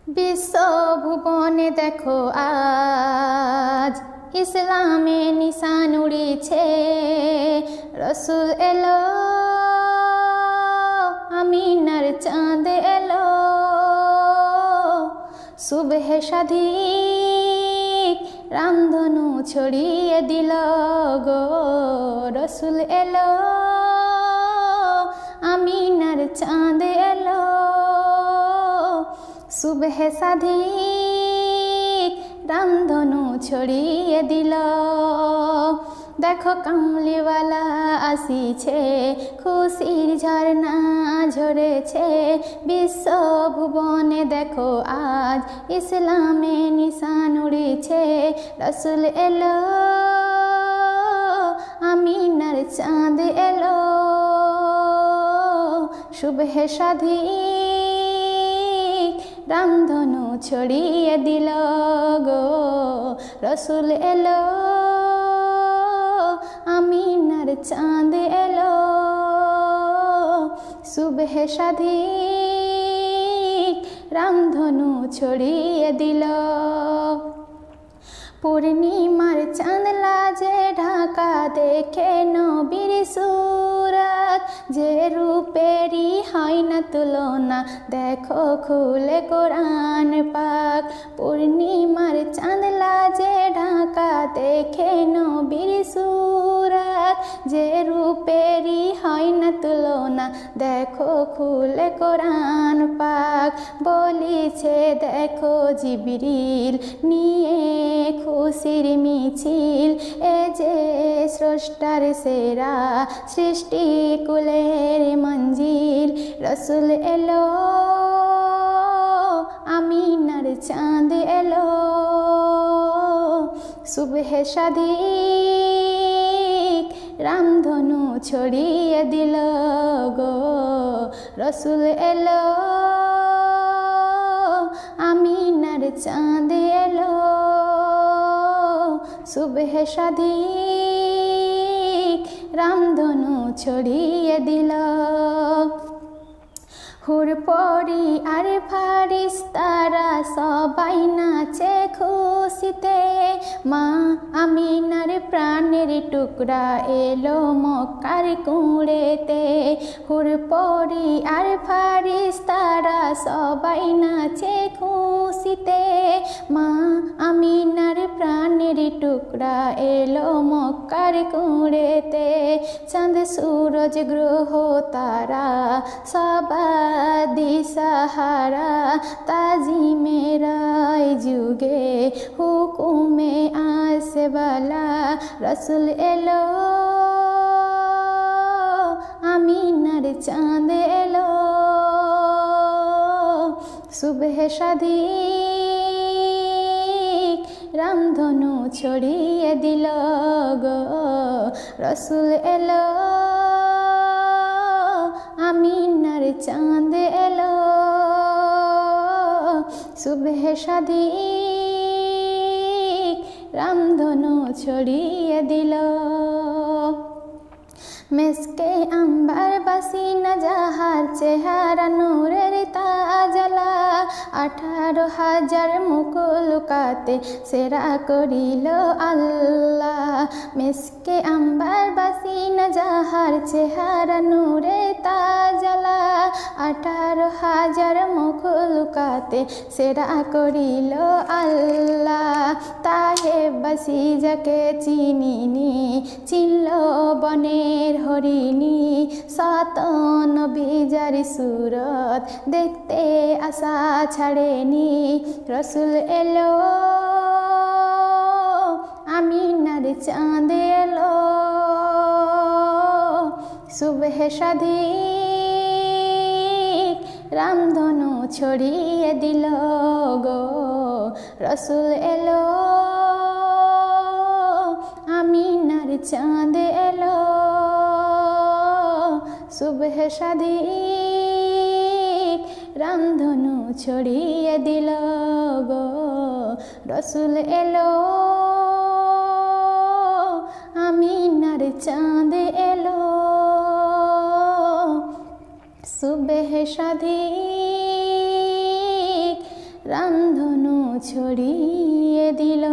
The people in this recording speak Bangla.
বিশ্ব ভুবনে দেখো আজ ইসলামে নিশান উড়িছে। রসুল এলো, আমিনার চাঁদ এলো, সুবহে সাদিক রামধনু ছড়িয়ে দিল গো। রসুল এলো, আমিনার চাঁদ এলো, সুবহে সাদিক রামধনু ছড়িয়ে দিল। দেখো কামলিওয়ালা আসিছে, খুশির ঝর্ণা ঝরেছে। বিশ্ব ভুবনে দেখো আজ ইসলামে নিশান উড়িছে। রসুল এলো, আমিনার চাঁদ এলো, সুবহে সাদিক রামধনু ছড়িয়ে দিল গো। রসুল এলো, আমিনার চাঁদ এলো, সুবহে সাদিক রামধনু ছড়িয়ে দিল। পূর্ণিমার চাঁদ লাজে ঢাকা দেখে নবীর সুরত, যে রূপেরই হয় না তুলনা দেখো খুলে কোরআন পাক। পূর্ণিমার চাঁদ লাজে ঢাকা দেখে নবীর সুরত, যে রূপেরই হয় না তুলনা দেখো খুলে কোরআন পাক। বলিছে দেখো জিবরিল নিয়ে খুশির মিছিল, এ যে স্রষ্টার সেরা সৃষ্টি কুলের মঞ্জিল। রসুল এলো, আমিনার চাঁদ এলো, সুবহে সাদিক রামধনু ছড়িয়ে দিল গো। রসুল এলো, আমিনার চাঁদ এলো, সুবহে সাদিক রামধনু ছড়িয়ে দিল। হুর পরি আর ফারিস্তারা সবাই নাচে খুশিতে। মা আমিনার প্রাণের টুকরা এলো মক্কার কুঁড়েতে। হুর পরি আর ফারিস্তারা সবাই নাচে খুশিতে। মা আমিনার প্রাণের টুকরা এলো মক্কার কুঁড়েতে। চাঁদ সূরজ গ্রহ তারা সবাই দিশাহারা, তাজিমেরাই যুগে হুকুমে আসবালা। রসুল এলো, আমিনার চাঁদ এলো, সুবহে সাদিক রামধনু ছড়িয়ে দিল গো। রসুল এলো, আমিনার চাঁদ এলো, সুবহে সাদিক রামধনু ছড়িয়ে দিল। মেসকে আম্বার বাসিনা যাহার চেহারা নূরের তাজলা। 18,000 মুকুলকাতে সেরা করিল আল্লাহ। মেসকে আম্বার বাসিনা যাহার চেহারা নূরের তাজলা। 18,000 মুকুলকাতে সেরা করিল আল্লাহ। তাহে বাসি যাকে চিনিনি চিনল বনের হরিণী। শত নবী যার সুরত দেখতে আশা ছাড়েনি। রসুল এলো, আমিনার চাঁদ এলো, সুবহে সাদিক রামধনু ছড়িয়ে দিল গো। রসুল এলো, আমিনার চাঁদ এলো, সুবহে সাদিক রামধনু ছড়িয়ে দিল গো। রসুল এলো, আমিনার চাঁদ এলো, সুবহে সাদিক রাম ছড়িয়ে দিল।